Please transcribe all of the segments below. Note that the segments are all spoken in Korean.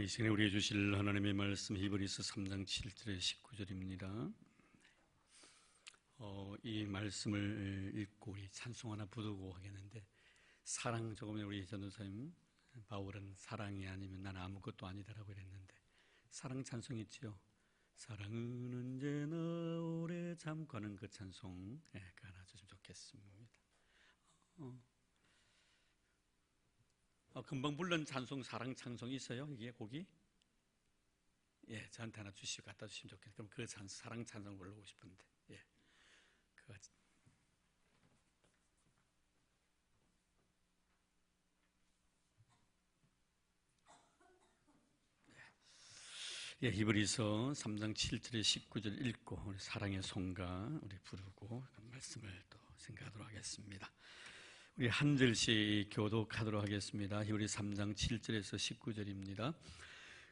이 시간에 우리에게 주실 하나님의 말씀 히브리서 3장 7절에 19절입니다. 이 말씀을 읽고 우리 찬송 하나 부르고 하겠는데, 사랑, 조금 전에 우리 전도사님 바울은 사랑이 아니면 난 아무것도 아니다라고 그랬는데, 사랑 찬송 있지요. 사랑은 언제나 오래 참고하는 그 찬송, 그 하나 주시면 좋겠습니다. 금방 불른 찬송, 사랑 찬송이 있어요? 이게 곡이? 예, 저한테 하나 주시고 갖다 주시면 좋겠어요. 그럼 그 사랑 찬송 부르고 싶은데, 예, 히브리서 3장 7절에 19절 읽고 우리 사랑의 송가 우리 부르고 말씀을 또 생각하도록 하겠습니다. 우리 한 절씩 교독하도록 하겠습니다. 히브리 3장 7절에서 19절입니다.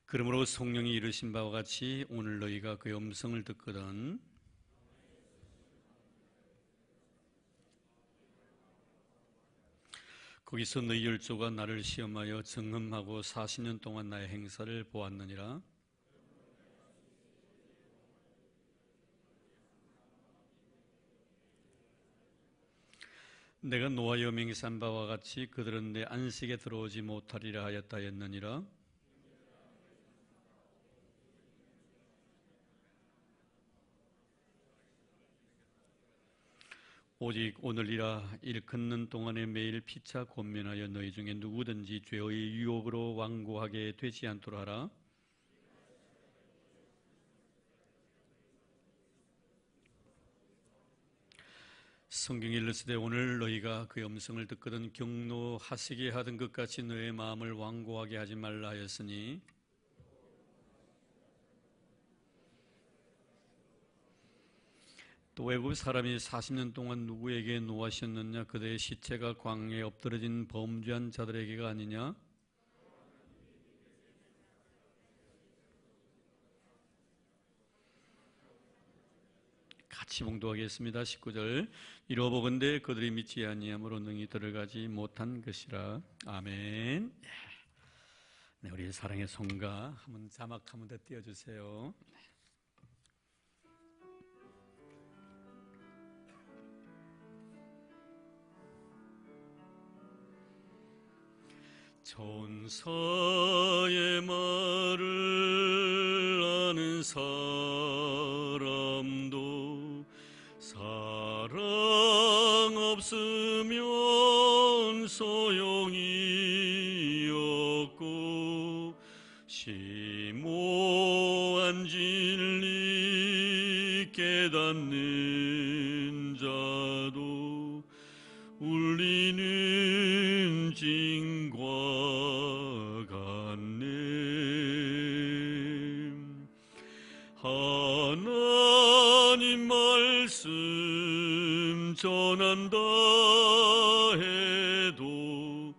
그러므로 성령이 이르신 바와 같이 오늘 너희가 그의 음성을 듣거든 거기서 너희 열조가 나를 시험하여 증험하고 40년 동안 나의 행사를 보았느니라. 내가 노아여 맹세한 바와 같이 그들은 내 안식에 들어오지 못하리라 하였다 했느니라. 오직 오늘이라 일컫는 동안에 매일 피차 권면하여 너희 중에 누구든지 죄의 유혹으로 완고하게 되지 않도록 하라. 성경이 일렀으되 오늘 너희가 그의 음성을 듣거든 경노하시게 하던 것 같이 너의 마음을 완고하게 하지 말라 하였으니 또 외국 사람이 40년 동안 누구에게 노하셨느냐? 그들의 시체가 광야에 엎드러진 범죄한 자들에게가 아니냐? 같이 봉독하겠습니다. 19절 이루어보건대 그들이 믿지 아니함으로 능히 들어가지 못한 것이라. 아멘. 네, 우리 사랑의 송가 한번 자막 한번 더 띄워주세요. 천사의 말을 아는 사람도 사랑 없으면 소용이 없고 심오한 진리 깨닫는 자도 울리는 징과 같네. 하나님 말씀 전한다 해도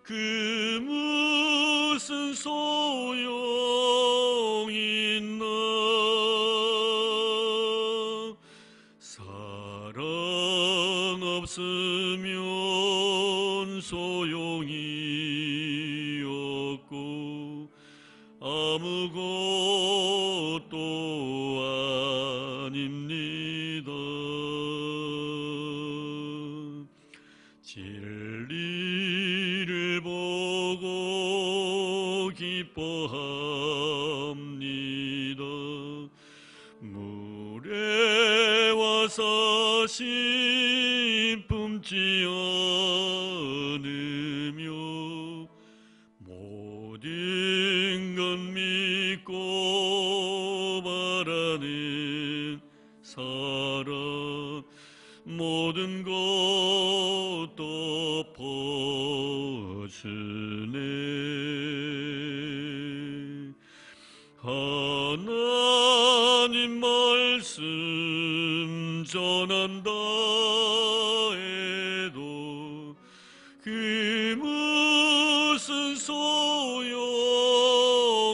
그 무슨 소용 있나. 사랑 없으면 소용이 없고 아무것도 아닙니다. 진리를 보고 기뻐합니다. 물에 와서 품지 않으며 모든 것 믿고 바라는 사람 모든 것 덮어주네. 하나님 말씀 전한다 해도 그 무슨 소용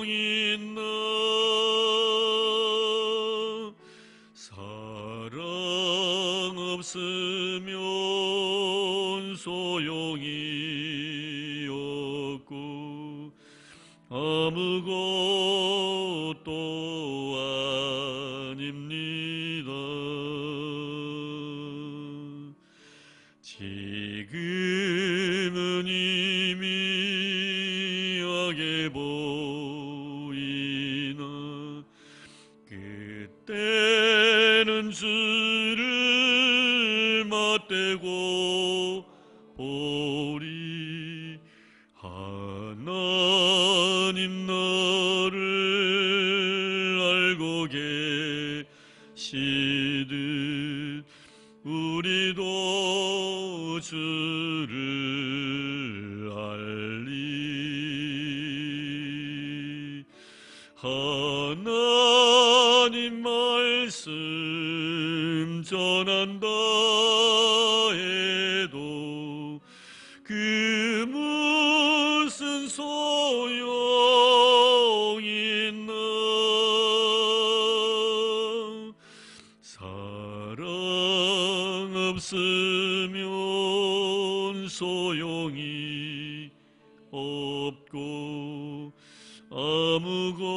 있나. 사랑 없으면 소용이 없고 아무것도 아닙니다. 지금은 이미 약해 보이나 그때는 주를 맞대고 보리. 하나님 나를 알고 계시듯 우리도 주를 알리. 하나님 말씀 전한다 해도 그 무슨 소용이 있나. 사랑 없으면 소용이 없고 아무것도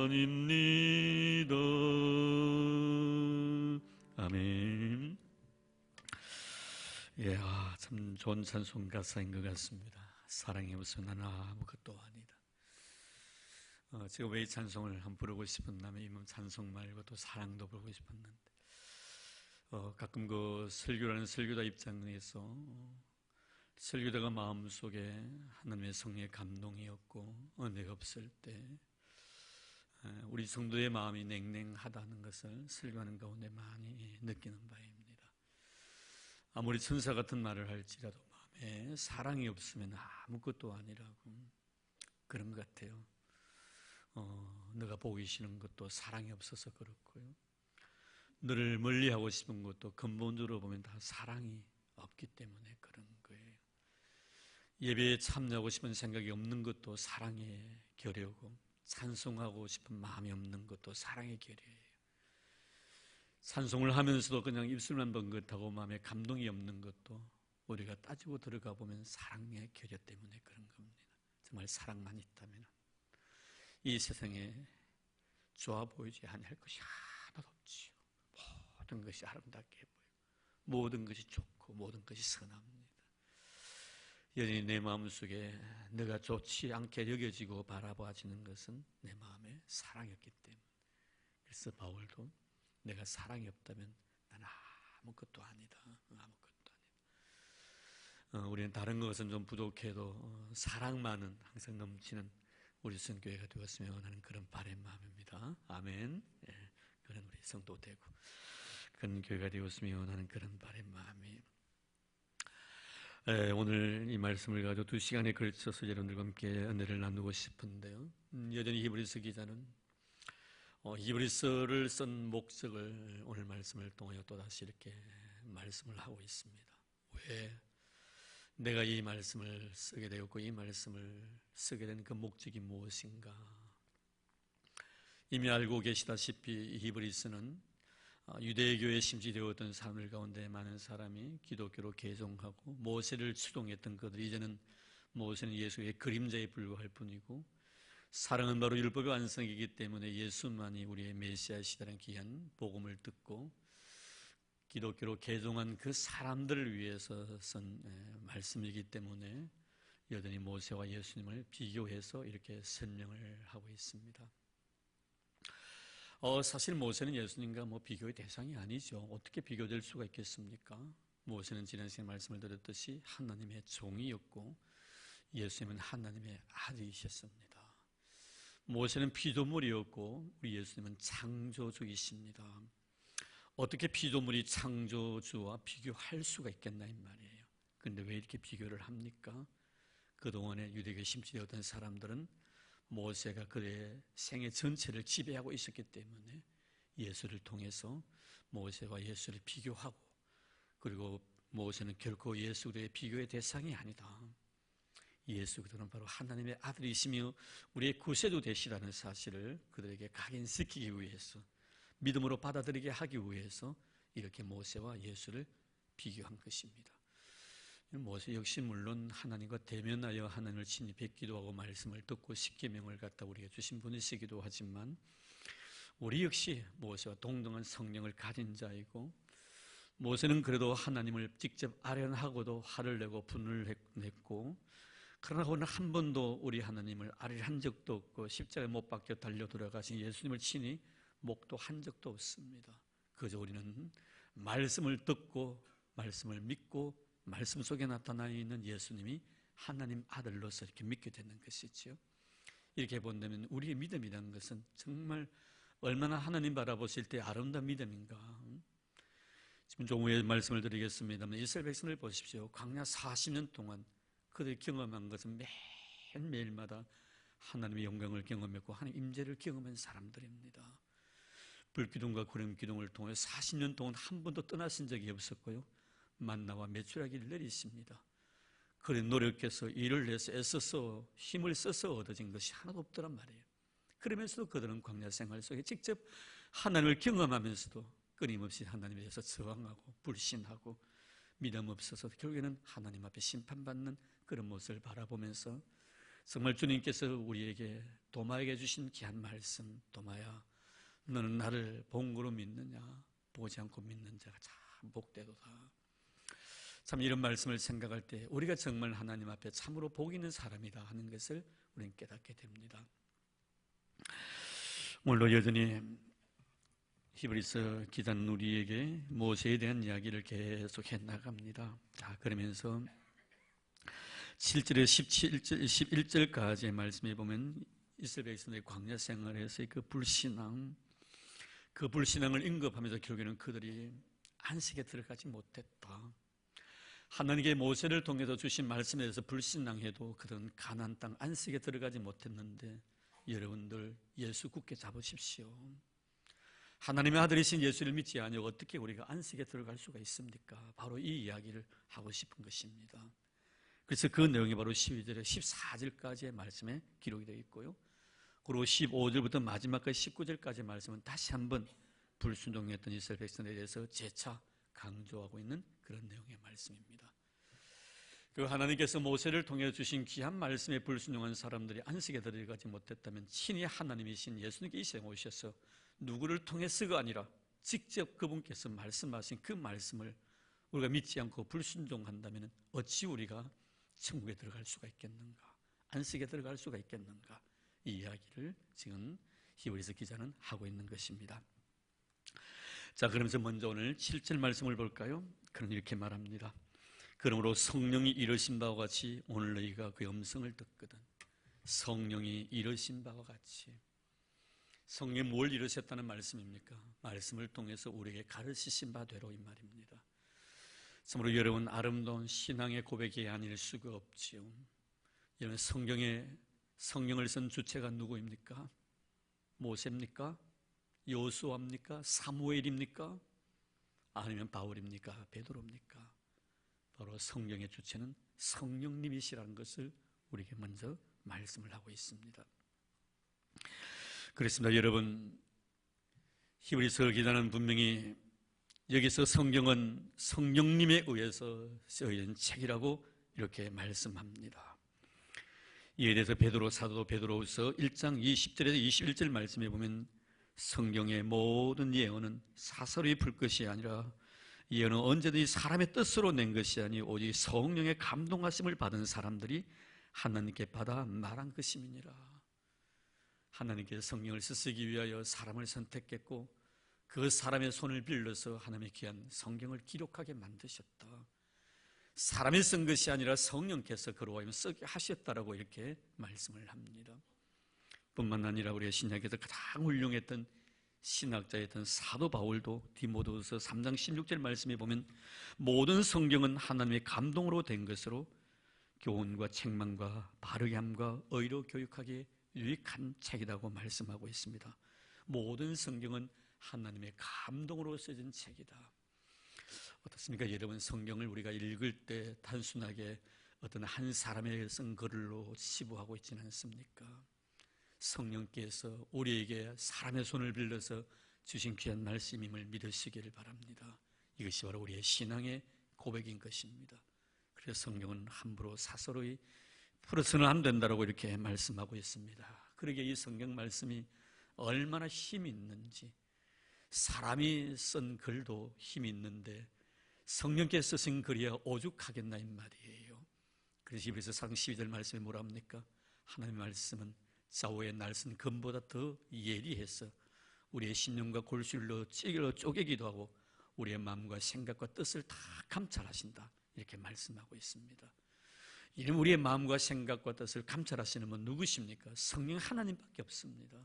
아닙니다. 아멘. 예, 참 좋은 찬송 가사인 것 같습니다. 사랑이 없으면 나는 아무것도 아니다. 제가 왜 이 찬송을 한번 부르고 싶었냐면 이 찬송 말고 또 사랑도 부르고 싶었는데 가끔 그 설교라는 설교자 입장에서 설교자가 마음속에 하나님의 성령의 감동이었고 은혜가 없을 때 우리 성도의 마음이 냉랭하다는 것을 설교하는 가운데 많이 느끼는 바입니다. 아무리 천사 같은 말을 할지라도 마음에 사랑이 없으면 아무것도 아니라고 그런 것 같아요. 너가 보기 싫은 것도 사랑이 없어서 그렇고요. 너를 멀리하고 싶은 것도 근본적으로 보면 다 사랑이 없기 때문에 그런 거예요. 예배에 참여하고 싶은 생각이 없는 것도 사랑의 결여고 찬송하고 싶은 마음이 없는 것도 사랑의 결여예요. 찬송을 하면서도 그냥 입술만 번긋하고 마음에 감동이 없는 것도 우리가 따지고 들어가 보면 사랑의 결여 때문에 그런 겁니다. 정말 사랑만 있다면 이 세상에 좋아 보이지 않을 것이 하나도 없지요. 모든 것이 아름답게 보이고 모든 것이 좋고 모든 것이 선합니다. 여전히 내 마음속에 내가 좋지 않게 여겨지고 바라봐지는 것은 내 마음에 사랑이 없기 때문에. 그래서 바울도 내가 사랑이 없다면 나는 아무것도 아니다. 아무것도 아니다. 우리는 다른 것은 좀 부족해도 사랑만은 항상 넘치는 우리 성교회가 되었으면 하는 그런 바람의 마음입니다. 아멘. 예, 그런 우리 성도 되고 그런 교회가 되었으면 하는 그런 바람의 마음이. 오늘 이 말씀을 가지고 2시간에 걸쳐서 여러분들과 함께 은혜를 나누고 싶은데요. 여전히 히브리서 기자는 히브리서를 쓴 목적을 오늘 말씀을 통하여 또다시 이렇게 말씀을 하고 있습니다. 왜 내가 이 말씀을 쓰게 되었고 이 말씀을 쓰게 된 그 목적이 무엇인가. 이미 알고 계시다시피 히브리서는 유대교에 심지되었던 사람들 가운데 많은 사람이 기독교로 개종하고 모세를 추동했던 그들이 이제는 모세는 예수의 그림자에 불과할 뿐이고 사랑은 바로 율법의 완성이기 때문에 예수만이 우리의 메시아시다는 귀한 복음을 듣고 기독교로 개종한 그 사람들을 위해서 쓴 말씀이기 때문에 여전히 모세와 예수님을 비교해서 이렇게 설명을 하고 있습니다. 사실 모세는 예수님과 비교의 대상이 아니죠. 어떻게 비교될 수가 있겠습니까? 모세는 지난 시간에 말씀을 드렸듯이 하나님의 종이었고 예수님은 하나님의 아들이셨습니다. 모세는 피조물이었고 우리 예수님은 창조주이십니다. 어떻게 피조물이 창조주와 비교할 수가 있겠나 이 말이에요. 그런데 왜 이렇게 비교를 합니까? 그동안에 유대교에 심취되었던 사람들은 모세가 그의 생애 전체를 지배하고 있었기 때문에 예수를 통해서 모세와 예수를 비교하고 그리고 모세는 결코 예수 그리스도의 비교의 대상이 아니다. 예수 그리스도는 바로 하나님의 아들이시며 우리의 구세주 되시라는 사실을 그들에게 각인시키기 위해서 믿음으로 받아들이게 하기 위해서 이렇게 모세와 예수를 비교한 것입니다. 모세 역시 물론 하나님과 대면하여 하나님을 친히 뵙기도 하고 말씀을 듣고 십계명을 갖다 우리에게 주신 분이시기도 하지만 우리 역시 모세와 동등한 성령을 가진 자이고, 모세는 그래도 하나님을 직접 아련하고도 화를 내고 분을 냈고, 그러나 그는 한 번도 우리 하나님을 아련한 적도 없고 십자가에 못 박혀 달려 돌아가신 예수님을 친히 목도한 적도 없습니다. 그저 우리는 말씀을 듣고 말씀을 믿고 말씀 속에 나타나 있는 예수님이 하나님 아들로서 이렇게 믿게 되는 것이죠. 이렇게 본다면 우리의 믿음이라는 것은 정말 얼마나 하나님 바라보실 때 아름다운 믿음인가. 지금 좀 후에 말씀을 드리겠습니다만 이스라엘 백성을 보십시오. 광야 40년 동안 그들이 경험한 것은 매일마다 하나님의 영광을 경험했고 하나님의 임재를 경험한 사람들입니다. 불기둥과 구름기둥을 통해 40년 동안 한 번도 떠나신 적이 없었고요, 만나와 메추라기를 내리십니다. 그래 노력해서 일을 해서 애써서 힘을 써서 얻어진 것이 하나도 없더란 말이에요. 그러면서도 그들은 광야 생활 속에 직접 하나님을 경험하면서도 끊임없이 하나님에 대해서 저항하고 불신하고 믿음 없어서 결국에는 하나님 앞에 심판받는 그런 모습을 바라보면서 정말 주님께서 우리에게 도마에게 주신 귀한 말씀, 도마야 너는 나를 본고로 믿느냐, 보지 않고 믿는 자가 참 복되도다. 참 이런 말씀을 생각할 때 우리가 정말 하나님 앞에 참으로 복 있는 사람이다 하는 것을 우리는 깨닫게 됩니다. 오늘도 여전히 히브리서 기자는 우리에게 모세에 대한 이야기를 계속 해나갑니다. 자, 그러면서 7절에 17절, 11절까지의 말씀에 보면 이스라엘 백성들의 광야 생활에서의 그 불신앙을 인급하면서 결국에는 그들이 안식에 들어가지 못했다. 하나님께 모세를 통해서 주신 말씀에 대해서 불신앙해도 그들은 가나안 땅 안식에 들어가지 못했는데, 여러분들 예수 굳게 잡으십시오. 하나님의 아들이신 예수를 믿지 아니하고 어떻게 우리가 안식에 들어갈 수가 있습니까? 바로 이 이야기를 하고 싶은 것입니다. 그래서 그 내용이 바로 12절에 14절까지의 말씀에 기록이 되어 있고요, 그리고 15절부터 마지막까지 19절까지의 말씀은 다시 한번 불순종했던 이스라엘 백성에 대해서 재차 강조하고 있는 그런 내용의 말씀입니다. 그 하나님께서 모세를 통해 주신 귀한 말씀에 불순종한 사람들이 안식에 들어가지 못했다면 친히 하나님이신 예수님께 이 세상에 오셔서 누구를 통해서가 아니라 직접 그분께서 말씀하신 그 말씀을 우리가 믿지 않고 불순종한다면 어찌 우리가 천국에 들어갈 수가 있겠는가, 안식에 들어갈 수가 있겠는가, 이 이야기를 지금 히브리서 기자는 하고 있는 것입니다. 자, 그러면서 먼저 오늘 7절 말씀을 볼까요? 그럼 이렇게 말합니다. 그러므로 성령이 이르신 바와 같이 오늘 너희가 그 음성을 듣거든. 성령이 이르신 바와 같이. 성령이 뭘 이루셨다는 말씀입니까? 말씀을 통해서 우리에게 가르치신 바대로 이 말입니다. 참으로 여러분, 아름다운 신앙의 고백이 아닐 수가 없지요. 여러분, 성령을 쓴 주체가 누구입니까? 모세입니까? 여호수아입니까? 사무엘입니까? 아니면 바울입니까? 베드로입니까? 바로 성령의 주체는 성령님이시라는 것을 우리에게 먼저 말씀을 하고 있습니다. 그렇습니다. 여러분, 히브리서 기자는 분명히 여기서 성경은 성령님에 의해서 쓰여진 책이라고 이렇게 말씀합니다. 이에 대해서 베드로 사도 베드로후서 1장 20절에서 21절 말씀에 보면 성경의 모든 예언은 사설이 풀 것이 아니라 예언은 언제든지 사람의 뜻으로 낸 것이 아니 오직 성령의 감동하심을 받은 사람들이 하나님께 받아 말한 것임이니라. 하나님께서 성령을 쓰시기 위하여 사람을 선택했고 그 사람의 손을 빌려서 하나님의 귀한 성경을 기록하게 만드셨다. 사람이 쓴 것이 아니라 성령께서 그로 하여금 쓰게 하셨다라고 이렇게 말씀을 합니다. 뿐만 아니라 우리의 신약에서 가장 훌륭했던 신학자였던 사도 바울도 디모데후서 3장 16절 말씀에 보면 모든 성경은 하나님의 감동으로 된 것으로 교훈과 책망과 바르게 함과 의로 교육하기에 유익한 책이라고 말씀하고 있습니다. 모든 성경은 하나님의 감동으로 쓰여진 책이다. 어떻습니까? 여러분, 성경을 우리가 읽을 때 단순하게 어떤 한 사람의 쓴 글로 치부하고 있지는 않습니까? 성령께서 우리에게 사람의 손을 빌려서 주신 귀한 말씀임을 믿으시기를 바랍니다. 이것이 바로 우리의 신앙의 고백인 것입니다. 그래서 성경은 함부로 사서로이 풀어서는 안 된다고 이렇게 말씀하고 있습니다. 그러게 이 성경 말씀이 얼마나 힘이 있는지, 사람이 쓴 글도 힘이 있는데 성령께서 쓰신 글이야 오죽하겠나 이 말이에요. 그래서 히브리서 4장 12절 말씀에 뭐라 합니까? 하나님의 말씀은 좌우의 날선 검보다 더 예리해서 우리의 심령과 골수를 찔러 쪼개기도 하고 우리의 마음과 생각과 뜻을 다 감찰하신다, 이렇게 말씀하고 있습니다. 이는 우리의 마음과 생각과 뜻을 감찰하시는 분 누구십니까? 성령 하나님밖에 없습니다.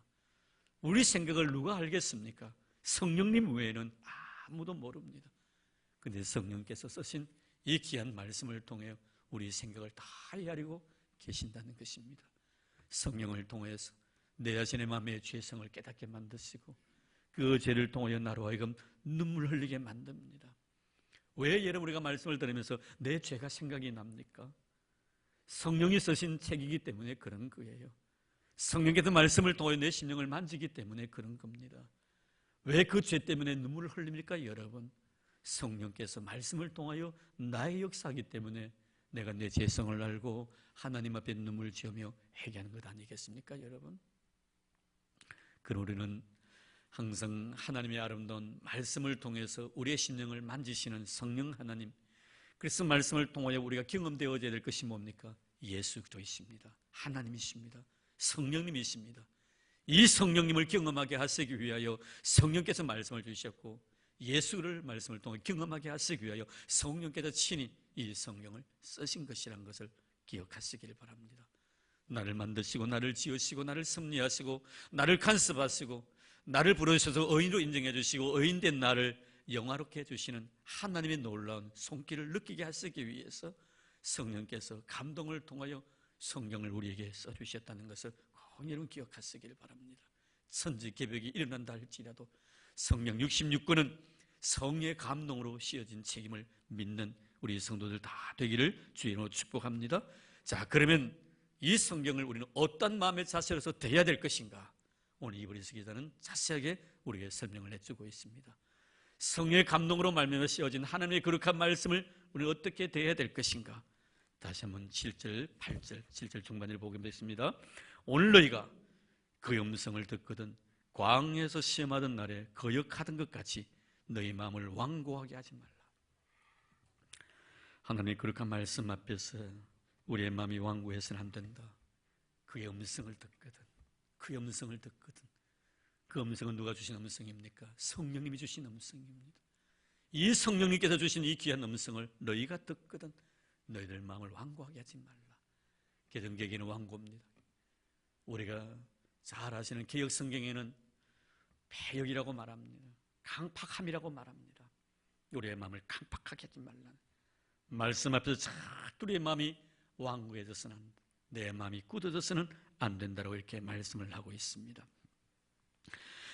우리 생각을 누가 알겠습니까? 성령님 외에는 아무도 모릅니다. 그런데 성령께서 쓰신 이 귀한 말씀을 통해 우리 생각을 다 헤아리고 계신다는 것입니다. 성령을 통해서 내 자신의 마음의 죄성을 깨닫게 만드시고 그 죄를 통하여 나로 하여금 눈물 흘리게 만듭니다. 왜 여러분 우리가 말씀을 들으면서 내 죄가 생각이 납니까? 성령이 쓰신 책이기 때문에 그런 거예요. 성령께서 말씀을 통하여 내 심령을 만지기 때문에 그런 겁니다. 왜 그 죄 때문에 눈물을 흘립니까? 여러분, 성령께서 말씀을 통하여 나의 역사이기 때문에 내가 내 죄성을 알고 하나님 앞에 눈물을 지으며 회개하는 것 아니겠습니까? 여러분, 그럼 우리는 항상 하나님의 아름다운 말씀을 통해서 우리의 심령을 만지시는 성령 하나님, 그래서 말씀을 통하여 우리가 경험되어져야 될 것이 뭡니까? 예수 그리스도이십니다. 하나님이십니다. 성령님이십니다. 이 성령님을 경험하게 하시기 위하여 성령께서 말씀을 주셨고 예수를 말씀을 통해 경험하게 하시기 위하여 성령께서 친히 이 성령을 쓰신 것이라는 것을 기억하시길 바랍니다. 나를 만드시고 나를 지으시고 나를 섭리하시고 나를 간섭하시고 나를 부르셔서 의인으로 인정해 주시고 의인된 나를 영화롭게 해주시는 하나님의 놀라운 손길을 느끼게 하시기 위해서 성령께서 감동을 통하여 성경을 우리에게 써주셨다는 것을 꼭 여러분 기억하시길 바랍니다. 천지개벽이 일어난다 할지라도 성령 66권은 성령의 감동으로 씌어진 책임을 믿는 우리 성도들 다 되기를 주의로 축복합니다. 자, 그러면 이 성경을 우리는 어떤 마음의 자세로서 대해야 될 것인가? 오늘 히브리서 기자는 자세하게 우리에게 설명을 해주고 있습니다. 성령의 감동으로 말미암아 씌어진 하나님의 거룩한 말씀을 우리는 어떻게 대해야 될 것인가? 다시 한번 7절, 8절, 7절 중반을 보겠습니다. 오늘 너희가 그의 음성을 듣거든 광야에서 시험하던 날에 거역하던 것 같이 너희 마음을 완고하게 하지 말라. 하나님의 거룩한 말씀 앞에서 우리의 마음이 완고해서는 안 된다. 그의 음성을 듣거든, 그의 음성을 듣거든. 그 음성은 누가 주신 음성입니까? 성령님이 주신 음성입니다. 이 성령님께서 주신 이 귀한 음성을 너희가 듣거든 너희들 마음을 완고하게 하지 말라. 개정개기는 완고입니다. 우리가 잘 아시는 개역 성경에는 패역이라고 말합니다. 강팍함이라고 말합니다. 우리의 마음을 강팍하게 하지 말라. 말씀 앞에서 자꾸 우리의 마음이 완고해져서는 안 된다. 내 마음이 굳어져서는 안 된다고 이렇게 말씀을 하고 있습니다.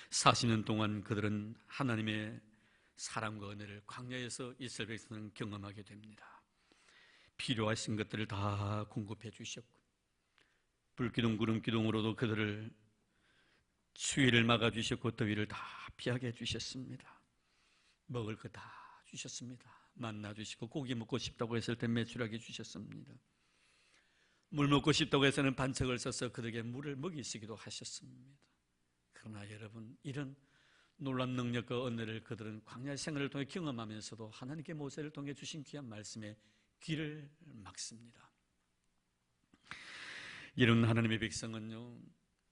40년 동안 그들은 하나님의 사랑과 은혜를 광야에서 이스라엘 백성들은 경험하게 됩니다. 필요하신 것들을 다 공급해 주셨고 불기둥 구름기둥으로도 그들을 추위를 막아주셨고 더위를 다 피하게 해주셨습니다. 먹을 거 다 주셨습니다. 만나 주시고 고기 먹고 싶다고 했을 때 메추라기 주셨습니다. 물 먹고 싶다고 해서는 반석을 써서 그들에게 물을 먹이시기도 하셨습니다. 그러나 여러분, 이런 놀라운 능력과 은혜를 그들은 광야 생활을 통해 경험하면서도 하나님께 모세를 통해 주신 귀한 말씀에 귀를 막습니다. 이런 하나님의 백성은요,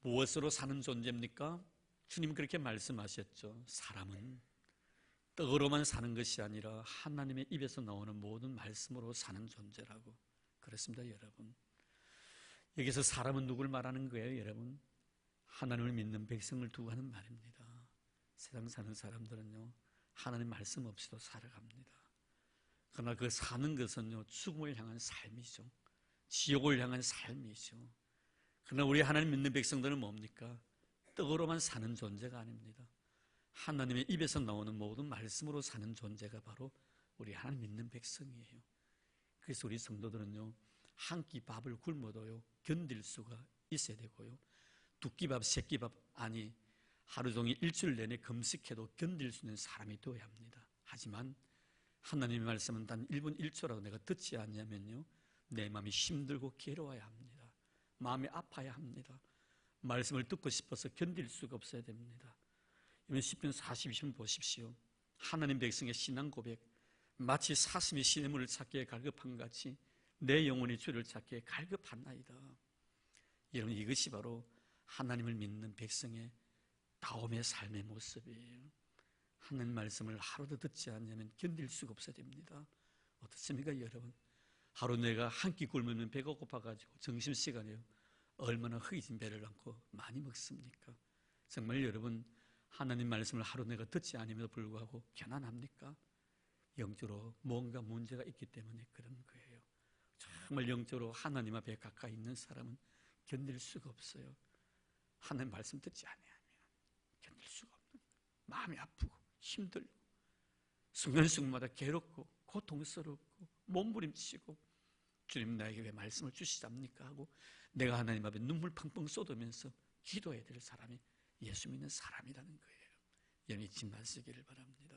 무엇으로 사는 존재입니까? 주님 그렇게 말씀하셨죠. 사람은 떡으로만 사는 것이 아니라 하나님의 입에서 나오는 모든 말씀으로 사는 존재라고. 그렇습니다, 여러분. 여기서 사람은 누굴 말하는 거예요, 여러분? 하나님을 믿는 백성을 두고 하는 말입니다. 세상 사는 사람들은요, 하나님 말씀 없이도 살아갑니다. 그러나 그 사는 것은요, 죽음을 향한 삶이죠. 지옥을 향한 삶이죠. 그러나 우리 하나님 믿는 백성들은 뭡니까? 떡으로만 사는 존재가 아닙니다. 하나님의 입에서 나오는 모든 말씀으로 사는 존재가 바로 우리 하나님 믿는 백성이에요. 그래서 우리 성도들은요, 한 끼 밥을 굶어도요 견딜 수가 있어야 되고요, 두 끼 밥, 세 끼 밥, 아니 하루 종일 일주일 내내 금식해도 견딜 수 있는 사람이 되어야 합니다. 하지만 하나님의 말씀은 단 1분 1초라도 내가 듣지 않냐면요, 내 마음이 힘들고 괴로워야 합니다. 마음이 아파야 합니다. 말씀을 듣고 싶어서 견딜 수가 없어야 됩니다. 이번 시편 42편 보십시오. 하나님 백성의 신앙 고백, 마치 사슴이 시냇물을 찾기에 갈급한 같이 내 영혼이 주를 찾기에 갈급하나이다. 여러분, 이것이 바로 하나님을 믿는 백성의 다움의 삶의 모습이에요. 하나님 말씀을 하루도 듣지 않으면 견딜 수가 없어야 됩니다. 어떻습니까, 여러분? 하루 내가 한 끼 굶으면 배가 고파가지고 점심시간에 얼마나 허기진 배를 안고 많이 먹습니까? 정말 여러분, 하나님 말씀을 하루 내가 듣지 않음에도 불구하고 편안합니까? 영적으로 뭔가 문제가 있기 때문에 그런 거예요. 정말 영적으로 하나님 앞에 가까이 있는 사람은 견딜 수가 없어요. 하나님 말씀 듣지 않으면 견딜 수가 없는, 마음이 아프고 힘들고 순간순간마다 괴롭고 고통스럽고 몸부림치고, 주님 나에게 왜 말씀을 주시잡니까 하고 내가 하나님 앞에 눈물 펑펑 쏟으면서 기도해야 될 사람이 예수 믿는 사람이라는 거예요. 여러분, 잊지 마시기를 바랍니다.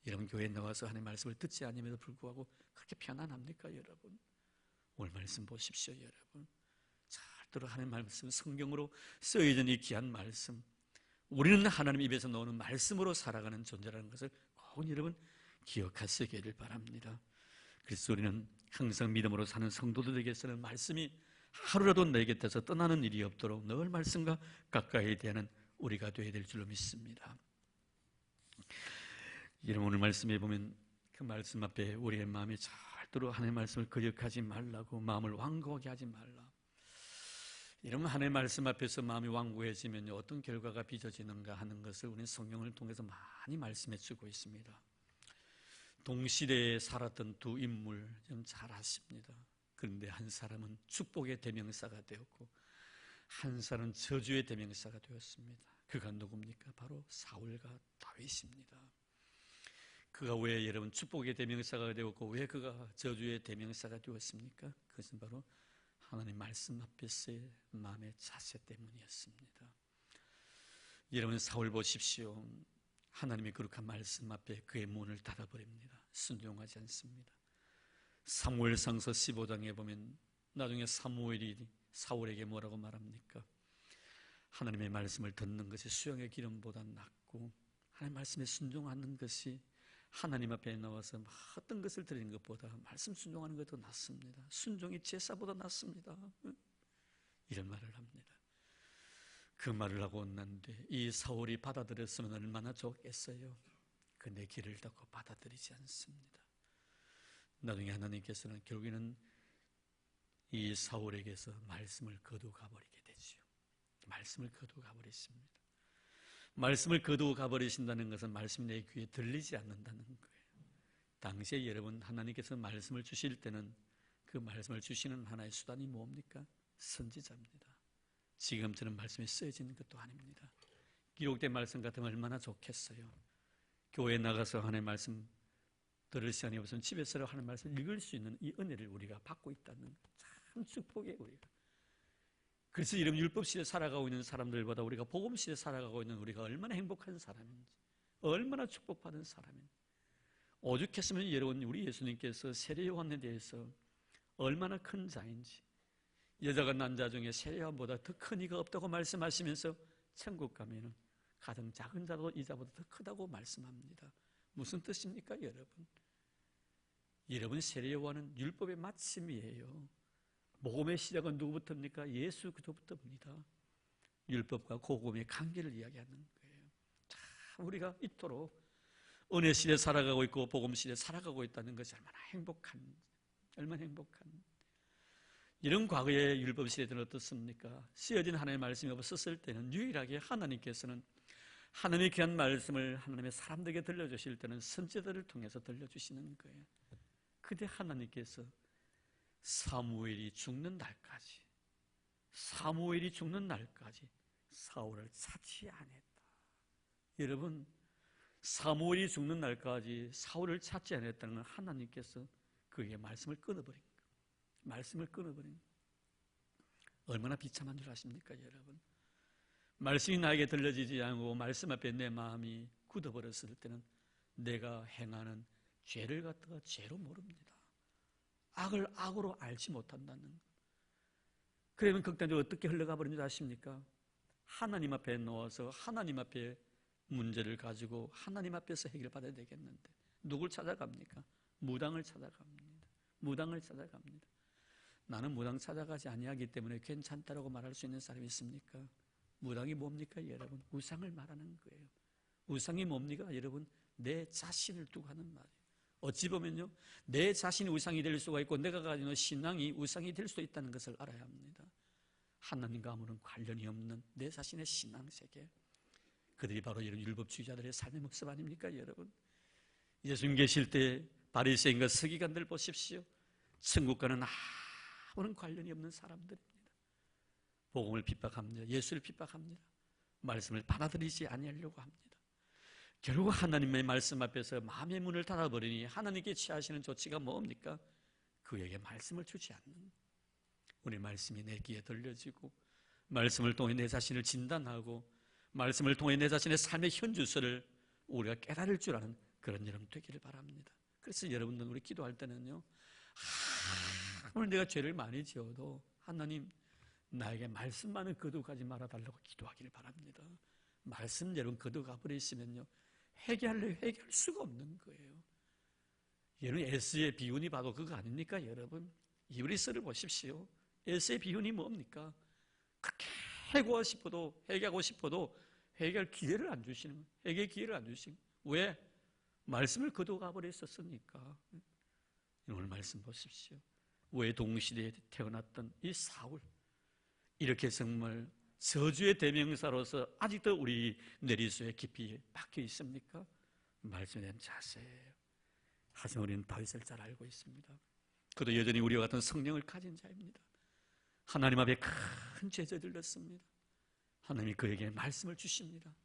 여러분, 교회에 나와서 하나님 말씀을 듣지 않음에도 불구하고 그렇게 편안합니까, 여러분? 오늘 말씀 보십시오, 여러분. 잘 들어, 하나님 말씀, 성경으로 쓰여진 이 귀한 말씀, 우리는 하나님 입에서 나오는 말씀으로 살아가는 존재라는 것을 꼭 여러분 기억하시기를 바랍니다. 그래서 우리는 항상 믿음으로 사는 성도들에게서는 말씀이 하루라도 내 곁에서 떠나는 일이 없도록 늘 말씀과 가까이 대하는 우리가 되어야 될 줄로 믿습니다. 여러분, 오늘 말씀에 보면 그 말씀 앞에 우리의 마음이 절대로 하나님의 말씀을 거역하지 말라고, 마음을 완고하게 하지 말라. 이러면 하나님의 말씀 앞에서 마음이 완고해지면 어떤 결과가 빚어지는가 하는 것을 우리는 성경을 통해서 많이 말씀해 주고 있습니다. 동시대에 살았던 두 인물 좀 잘 아십니다. 그런데 한 사람은 축복의 대명사가 되었고 한 사람은 저주의 대명사가 되었습니다. 그가 누굽니까? 바로 사울과 다윗입니다. 그가 왜 여러분 축복의 대명사가 되었고 왜 그가 저주의 대명사가 되었습니까? 그것은 바로 하나님 말씀 앞에서의 마음의 자세 때문이었습니다. 여러분, 사울 보십시오. 하나님의 거룩한 말씀 앞에 그의 문을 닫아버립니다. 순종하지 않습니다. 사무엘상서 15장에 보면 나중에 사무엘이 사울에게 뭐라고 말합니까? 하나님의 말씀을 듣는 것이 수양의 기름보다 낫고 하나님의 말씀에 순종하는 것이 하나님 앞에 나와서 어떤 것을 드리는 것보다 말씀 순종하는 것도 낫습니다. 순종이 제사보다 낫습니다. 이런 말을 합니다. 그 말을 하고 난 뒤 이 사울이 받아들였으면 얼마나 좋겠어요. 그 내 길을 닫고 받아들이지 않습니다. 나중에 하나님께서는 결국에는 이 사울에게서 말씀을 거두어 가버리게 되지요. 말씀을 거두어 가버리십니다. 말씀을 거두어 가버리신다는 것은 말씀이 내 귀에 들리지 않는다는 거예요. 당시에 여러분, 하나님께서 말씀을 주실 때는 그 말씀을 주시는 하나의 수단이 뭡니까? 선지자입니다. 지금처럼 말씀이 쓰여지는 것도 아닙니다. 기록된 말씀 같으면 얼마나 좋겠어요. 교회에 나가서 하나님의 말씀 들을 시간이 없으면 집에서 하나님의 말씀 읽을 수 있는 이 은혜를 우리가 받고 있다는 참 축복이에요. 우리가. 그래서 이런 율법시대에 살아가고 있는 사람들보다 우리가 복음시대에 살아가고 있는 우리가 얼마나 행복한 사람인지, 얼마나 축복받은 사람인지. 오죽했으면 여러분, 우리 예수님께서 세례요한에 대해서 얼마나 큰 자인지, 여자가 남자 중에 세례요한보다 더 큰 이가 없다고 말씀하시면서 천국 가면은 가장 작은 자도 이 자보다 더 크다고 말씀합니다. 무슨 뜻입니까, 여러분? 여러분, 세례요한은 율법의 마침이에요. 복음의 시작은 누구부터입니까? 예수 그리스도부터입니다. 율법과 복음의 관계를 이야기하는 거예요. 참 우리가 이토록 은혜 시대에 살아가고 있고 복음 시대에 살아가고 있다는 것이 얼마나 행복한. 이런 과거의 율법 시대들은 어떻습니까? 쓰여진 하나님의 말씀이 없었을 때는 유일하게 하나님께서는 하나님의 귀한 말씀을 하나님의 사람들에게 들려주실 때는 선지자들을 통해서 들려주시는 거예요. 그때 하나님께서 사무엘이 죽는 날까지 사울을 찾지 않았다. 여러분, 사무엘이 죽는 날까지 사울을 찾지 않았다는 건 하나님께서 그에게 말씀을 끊어버린 거예요. 말씀을 끊어버린 거예요. 얼마나 비참한 줄 아십니까, 여러분? 말씀이 나에게 들려지지 않고 말씀 앞에 내 마음이 굳어버렸을 때는 내가 행하는 죄를 갖다가 죄로 모릅니다. 악을 악으로 알지 못한다는 것. 그러면 극단적으로 어떻게 흘러가 버린지 아십니까? 하나님 앞에 놓아서 하나님 앞에 문제를 가지고 하나님 앞에서 해결받아야 되겠는데 누굴 찾아갑니까? 무당을 찾아갑니다. 무당을 찾아갑니다. 나는 무당 찾아가지 아니하기 때문에 괜찮다라고 말할 수 있는 사람이 있습니까? 무당이 뭡니까 여러분? 우상을 말하는 거예요. 우상이 뭡니까 여러분? 내 자신을 두고 하는 말이에요. 어찌 보면요, 내 자신이 우상이 될 수가 있고 내가 가지는 신앙이 우상이 될 수 있다는 것을 알아야 합니다. 하나님과 아무런 관련이 없는 내 자신의 신앙세계, 그들이 바로 이런 율법주의자들의 삶의 모습 아닙니까 여러분? 예수님 계실 때 바리새인과 서기관들 보십시오. 천국과는 아무런 관련이 없는 사람들입니다. 복음을 핍박합니다. 예수를 핍박합니다. 말씀을 받아들이지 아니하려고 합니다. 결국 하나님의 말씀 앞에서 마음의 문을 닫아버리니 하나님께 취하시는 조치가 뭡니까? 그에게 말씀을 주지 않는, 우리 말씀이 내 귀에 들려지고 말씀을 통해 내 자신을 진단하고 말씀을 통해 내 자신의 삶의 현주소를 우리가 깨달을 줄 아는 그런 여러분 되기를 바랍니다. 그래서 여러분들 우리 기도할 때는요, 오늘 내가 죄를 많이 지어도 하나님 나에게 말씀만은 거두가지 말아달라고 기도하기를 바랍니다. 말씀 여러분 거두가 버리시면요 회개할 수가 없는 거예요. 여러분 에스의 비유니 봐도 그거 아닙니까 여러분? 히브리서를 보십시오. 에스의 비유니 뭡니까? 그렇게 회개하고 싶어도 회개할 기회를 안 주시는 거예요. 회개의 기회를 안 주시는 거예요. 왜? 말씀을 거두가 버렸었으니까. 오늘 말씀 보십시오. 왜 동시대에 태어났던 이 사울, 이렇게 정말 저주의 대명사로서 아직도 우리 뇌리수에 깊이 박혀 있습니까? 말씀에 대한 자세예요. 하지만 우리는 다윗을 잘 알고 있습니다. 그도 여전히 우리와 같은 성령을 가진 자입니다. 하나님 앞에 큰 죄를 들렸습니다. 하나님이 그에게 말씀을 주십니다.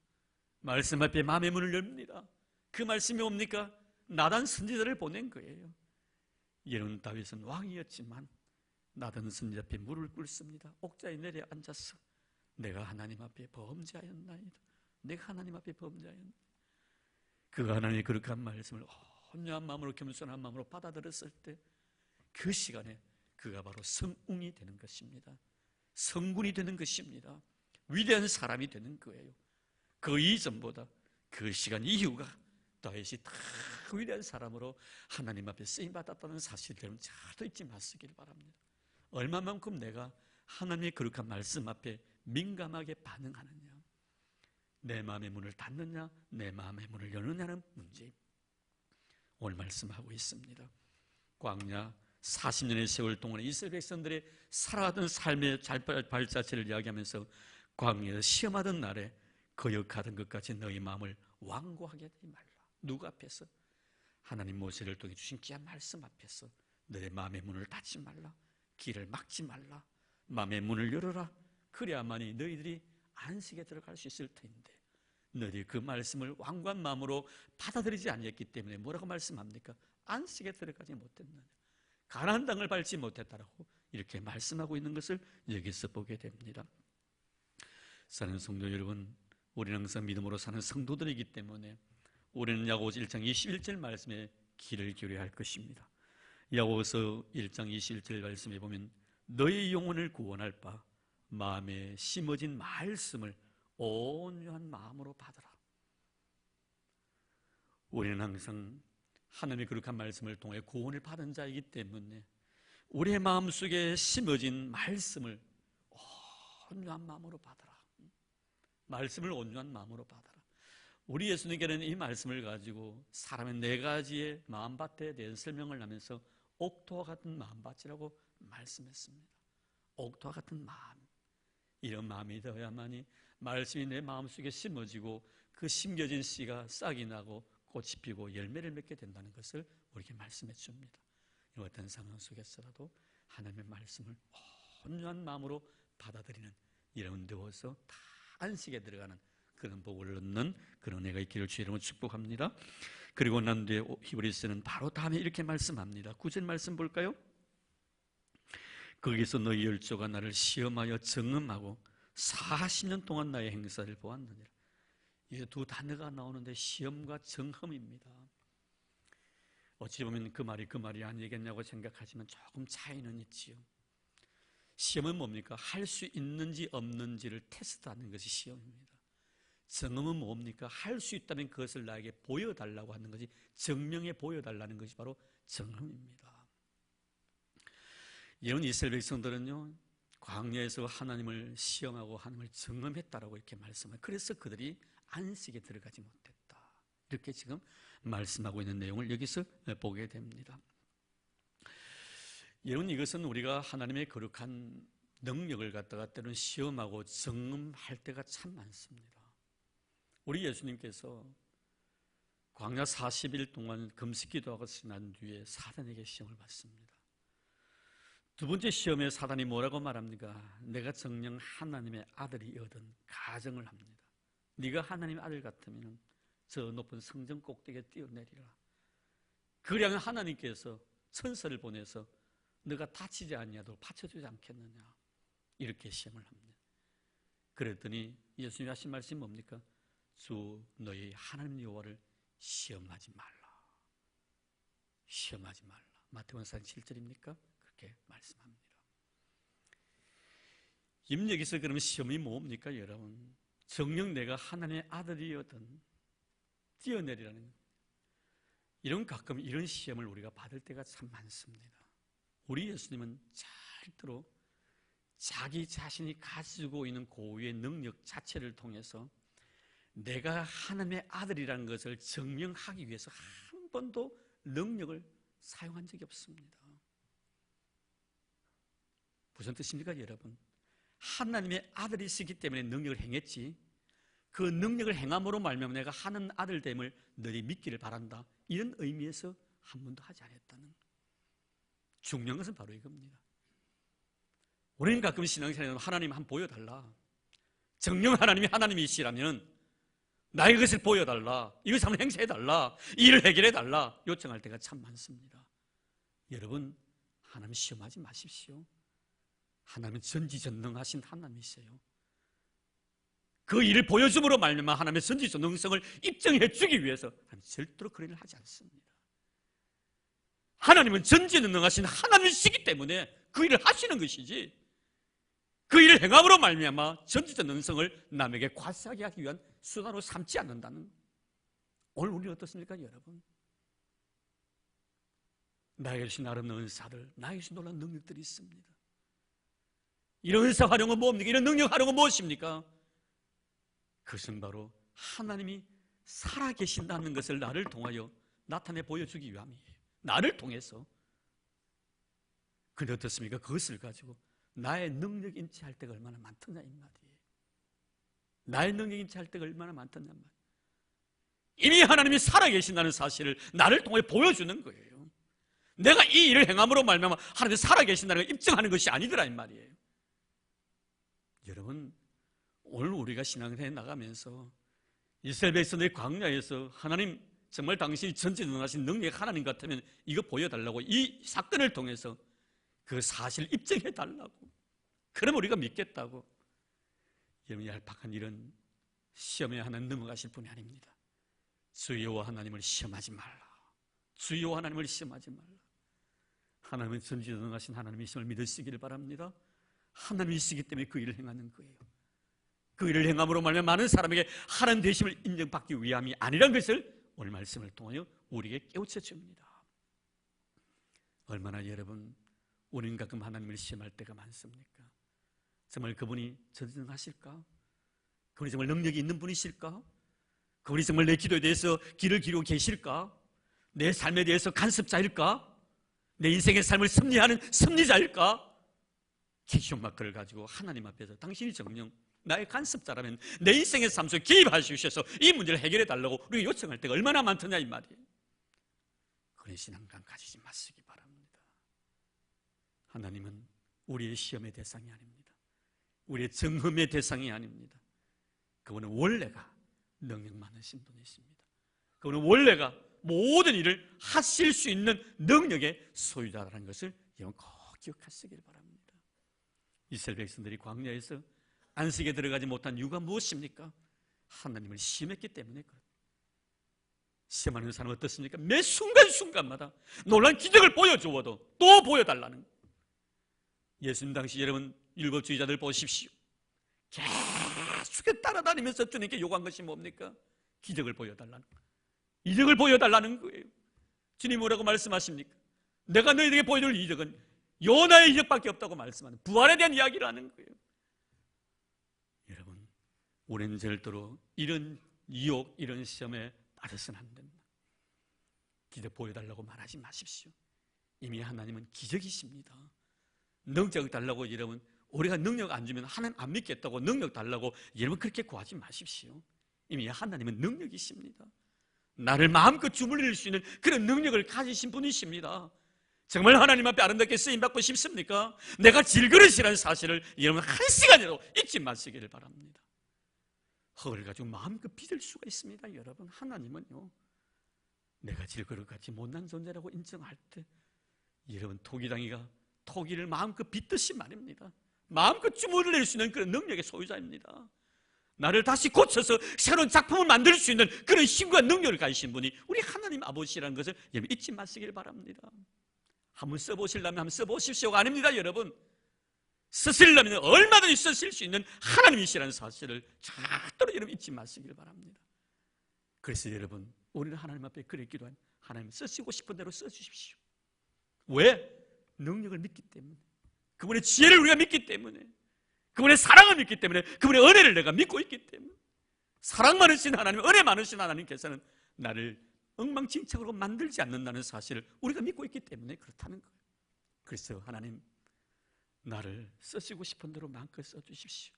말씀 앞에 마음의 문을 엽니다. 그 말씀이 뭡니까? 나단 선지자를 보낸 거예요. 여러분 다윗은 왕이었지만 나단 선지자 앞에 무릎을 꿇습니다. 옥자에 내려 앉아서 내가 하나님 앞에 범죄하였나이다. 내가 하나님 앞에 범죄하였나이다. 그가 하나님의 거룩한 말씀을 온유한 마음으로 겸손한 마음으로 받아들였을 때 그 시간에 그가 바로 성웅이 되는 것입니다. 성군이 되는 것입니다. 위대한 사람이 되는 거예요. 그 이전보다 그 시간 이후가 다윗이 다 위대한 사람으로 하나님 앞에 쓰임받았다는 사실을 잘 잊지 마시길 바랍니다. 얼마만큼 내가 하나님의 거룩한 말씀 앞에 민감하게 반응하느냐, 내 마음의 문을 닫느냐, 내 마음의 문을 여느냐는 문제입니다. 오늘 말씀하고 있습니다. 광야 40년의 세월 동안에 이스라엘 백성들의 살아가던 삶의 발자취를 이야기하면서 광야에서 시험하던 날에 거역하던 것까지 너희 마음을 완고하게 하지 말라. 누구 앞에서? 하나님 모세를 통해 주신 귀한 말씀 앞에서 너의 마음의 문을 닫지 말라. 길을 막지 말라. 마음의 문을 열어라. 그래야만이 너희들이 안식에 들어갈 수 있을 텐데 너희들이 그 말씀을 완고한 마음으로 받아들이지 아니했기 때문에 뭐라고 말씀합니까? 안식에 들어가지 못했느냐, 가나안 땅을 밟지 못했다라고 이렇게 말씀하고 있는 것을 여기서 보게 됩니다. 사는 성도 여러분, 우리는 항상 믿음으로 사는 성도들이기 때문에 우리는 야고보서 1장 21절 말씀에 귀를 기울여야 할 것입니다. 야고보서 1장 21절 말씀에 보면 너의 영혼을 구원할 바 마음에 심어진 말씀을 온유한 마음으로 받으라. 우리는 항상 하나님의 거룩한 말씀을 통해 구원을 받은 자이기 때문에 우리의 마음속에 심어진 말씀을 온유한 마음으로 받아라. 말씀을 온유한 마음으로 받아라. 우리 예수님께는 이 말씀을 가지고 사람의 네 가지의 마음밭에 대한 설명을 하면서 옥토와 같은 마음밭이라고 말씀했습니다. 옥토와 같은 마음, 이런 마음이 되어야만이 말씀이 내 마음속에 심어지고 그 심겨진 씨가 싹이 나고 꽃이 피고 열매를 맺게 된다는 것을 우리에게 말씀해 줍니다. 어떤 상황 속에서라도 하나님의 말씀을 온유한 마음으로 받아들이는 이런 데워서 다 안식에 들어가는 그런 복을 얻는 그런 애가 있기를 주의 이름으로 축복합니다. 그리고 난 뒤에 히브리서는 바로 다음에 이렇게 말씀합니다. 9절 말씀 볼까요? 거기서 너희 열조가 나를 시험하여 정음하고 40년 동안 나의 행사를 보았느니라. 이 두 단어가 나오는데 시험과 정흠입니다. 어찌 보면 그 말이 아니겠냐고 생각하지만 조금 차이는 있지요. 시험은 뭡니까? 할 수 있는지 없는지를 테스트하는 것이 시험입니다. 증험은 뭡니까? 할 수 있다면 그것을 나에게 보여달라고 하는 것이, 증명해 보여달라는 것이 바로 증험입니다. 이런 이스라엘 백성들은요, 광야에서 하나님을 시험하고 하나님을 증험했다라고 이렇게 말씀해요. 그래서 그들이 안식에 들어가지 못했다, 이렇게 지금 말씀하고 있는 내용을 여기서 보게 됩니다. 여러분, 이것은 우리가 하나님의 거룩한 능력을 갖다가 때로는 시험하고 증험할 때가 참 많습니다. 우리 예수님께서 광야 40일 동안 금식 기도하고 난 뒤에 사단에게 시험을 받습니다. 두 번째 시험에 사단이 뭐라고 말합니까? 내가 정녕 하나님의 아들이거든 가정을 합니다. 네가 하나님의 아들 같으면 저 높은 성전 꼭대기에 뛰어내리라. 그리하면 하나님께서 천사를 보내서 너가 다치지 아니하도록 받쳐주지 않겠느냐, 이렇게 시험을 합니다. 그랬더니 예수님이 하신 말씀이 뭡니까? 주 너희 하나님 여호와를 시험하지 말라. 시험하지 말라. 마태복음 7절입니까? 그렇게 말씀합니다. 여기서 그러면 시험이 뭡니까, 여러분? 정녕 내가 하나님의 아들이거든 뛰어내리라는 거예요. 가끔 이런 시험을 우리가 받을 때가 참 많습니다. 우리 예수님은 절대로 자기 자신이 가지고 있는 고유의 능력 자체를 통해서 내가 하나님의 아들이라는 것을 증명하기 위해서 한 번도 능력을 사용한 적이 없습니다. 무슨 뜻입니까, 여러분? 하나님의 아들이시기 때문에 능력을 행했지, 그 능력을 행함으로 말미암아 내가 하는 아들됨을 너희 믿기를 바란다, 이런 의미에서 한 번도 하지 않았다는, 중요한 것은 바로 이겁니다. 우리는 가끔 신앙생활에서 하나님 한번 보여달라, 정녕 하나님이 하나님이시라면 나의 것을 보여달라, 이것을 한번 행사해달라, 이 일을 해결해달라 요청할 때가 참 많습니다. 여러분, 하나님 시험하지 마십시오. 하나님은 전지전능하신 하나님이세요. 그 일을 보여줌으로 말미암아 하나님의 전지전능성을 입증해 주기 위해서 하나님 절대로 그런 일을 하지 않습니다. 하나님은 전지전능하신 하나님이시기 때문에 그 일을 하시는 것이지, 그 일을 행함으로 말미암아 전지전능성을 남에게 과시하게 하기 위한 수단으로 삼지 않는다는. 오늘 우리 어떻습니까, 여러분? 나에게 주신 아름다운 은사들, 나에게 주신 놀라운 능력들이 있습니다. 이런 은사 활용은 뭡니까? 이런 능력 활용은 무엇입니까? 그것은 바로 하나님이 살아계신다는 것을 나를 통하여 나타내 보여주기 위함이에요. 나를 통해서. 그런데 어떻습니까? 그것을 가지고 나의 능력 인치할 때가 얼마나 많더냐 이 말이에요. 나의 능력 인치할 때가 얼마나 많더냐 말이에요. 이미 하나님이 살아계신다는 사실을 나를 통해 보여주는 거예요. 내가 이 일을 행함으로 말미암아 하나님이 살아계신다는 걸 입증하는 것이 아니더라 이 말이에요. 여러분, 오늘 우리가 신앙생활에 나가면서 이스라엘 백성들의 광야에서 하나님 정말 당신이 전지전능하신 능력의 하나님 같으면 이거 보여달라고, 이 사건을 통해서 그 사실을 입증해달라고, 그러면 우리가 믿겠다고. 여러분, 얄팍한 이런 시험에 하나님 넘어가실 분이 아닙니다. 주 여호와 하나님을 시험하지 말라. 주 여호와 하나님을 시험하지 말라. 하나님은 전지전능하신 하나님이심을 믿으시기를 바랍니다. 하나님이시기 때문에 그 일을 행하는 거예요. 그 일을 행함으로 말하면 많은 사람에게 하나님 되심을 인정받기 위함이 아니란 것을 오늘 말씀을 통하여 우리에게 깨우쳐 줍니다. 얼마나 여러분, 우리는 가끔 하나님을 시험할 때가 많습니까? 정말 그분이 전능하실까? 그분이 정말 능력이 있는 분이실까? 그분이 정말 내 기도에 대해서 귀를 기울이고 계실까? 내 삶에 대해서 간섭자일까? 내 인생의 삶을 섭리하는 섭리자일까? 기시온 마크를 가지고 하나님 앞에서 당신이 정녕 나의 간섭자라면 내 인생의 삶 속에 개입하시셔서 이 문제를 해결해 달라고 우리가 요청할 때가 얼마나 많더냐 이 말이에요. 그런 신앙감 가지지 마시기 바랍니다. 하나님은 우리의 시험의 대상이 아닙니다. 우리의 증험의 대상이 아닙니다. 그분은 원래가 능력 많으신 분이십니다. 그분은 원래가 모든 일을 하실 수 있는 능력의 소유자라는 것을 여러분 꼭 기억하시길 바랍니다. 이스라엘 백성들이 광야에서 안식에 들어가지 못한 이유가 무엇입니까? 하나님을 시험했기 때문에 그렇습니다. 시험하는 사람은 어떻습니까? 매 순간순간마다 놀란 기적을 보여주어도 또 보여달라는 거예요. 예수님 당시 여러분 율법주의자들 보십시오. 계속 따라다니면서 주님께 요구한 것이 뭡니까? 기적을 보여달라는 거예요. 이적을 보여달라는 거예요. 주님 뭐라고 말씀하십니까? 내가 너희에게 보여줄 이적은 요나의 이적밖에 없다고 말씀하는 부활에 대한 이야기를 하는 거예요. 여러분, 우리는 절대로 이런 유혹, 이런 시험에 빠져서는 안 된다. 기적 보여달라고 말하지 마십시오. 이미 하나님은 기적이십니다. 능력 달라고 여러분, 우리가 능력 안 주면 하나님 안 믿겠다고 능력 달라고 여러분 그렇게 구하지 마십시오. 이미 하나님은 능력이십니다. 나를 마음껏 주물릴 수 있는 그런 능력을 가지신 분이십니다. 정말 하나님 앞에 아름답게 쓰임받고 싶습니까? 내가 질그릇이라는 사실을 여러분 한 시간이라도 잊지 마시기를 바랍니다. 흙을 가지고 마음껏 빚을 수가 있습니다. 여러분, 하나님은요, 내가 질그릇같이 못난 존재라고 인정할 때 여러분 토기를 마음껏 빚듯이 말입니다. 마음껏 주물릴 수 있는 그런 능력의 소유자입니다. 나를 다시 고쳐서 새로운 작품을 만들 수 있는 그런 힘과 능력을 가지신 분이 우리 하나님 아버지라는 것을 여러분 잊지 마시길 바랍니다. 한번 써보시려면 한번 써보십시오가 아닙니다. 여러분, 쓰시려면 얼마든지 쓰실 수 있는 하나님이시라는 사실을 절대로 여러분 잊지 마시길 바랍니다. 그래서 여러분, 우리는 하나님 앞에 그래 기도한 하나님 쓰시고 싶은 대로 써주십시오. 왜? 능력을 믿기 때문에, 그분의 지혜를 우리가 믿기 때문에, 그분의 사랑을 믿기 때문에, 그분의 은혜를 내가 믿고 있기 때문에. 사랑 많으신 하나님, 은혜 많으신 하나님께서는 나를 엉망진창으로 만들지 않는다는 사실을 우리가 믿고 있기 때문에 그렇다는 거예요. 그래서 하나님, 나를 쓰시고 싶은 대로 마음껏 써주십시오.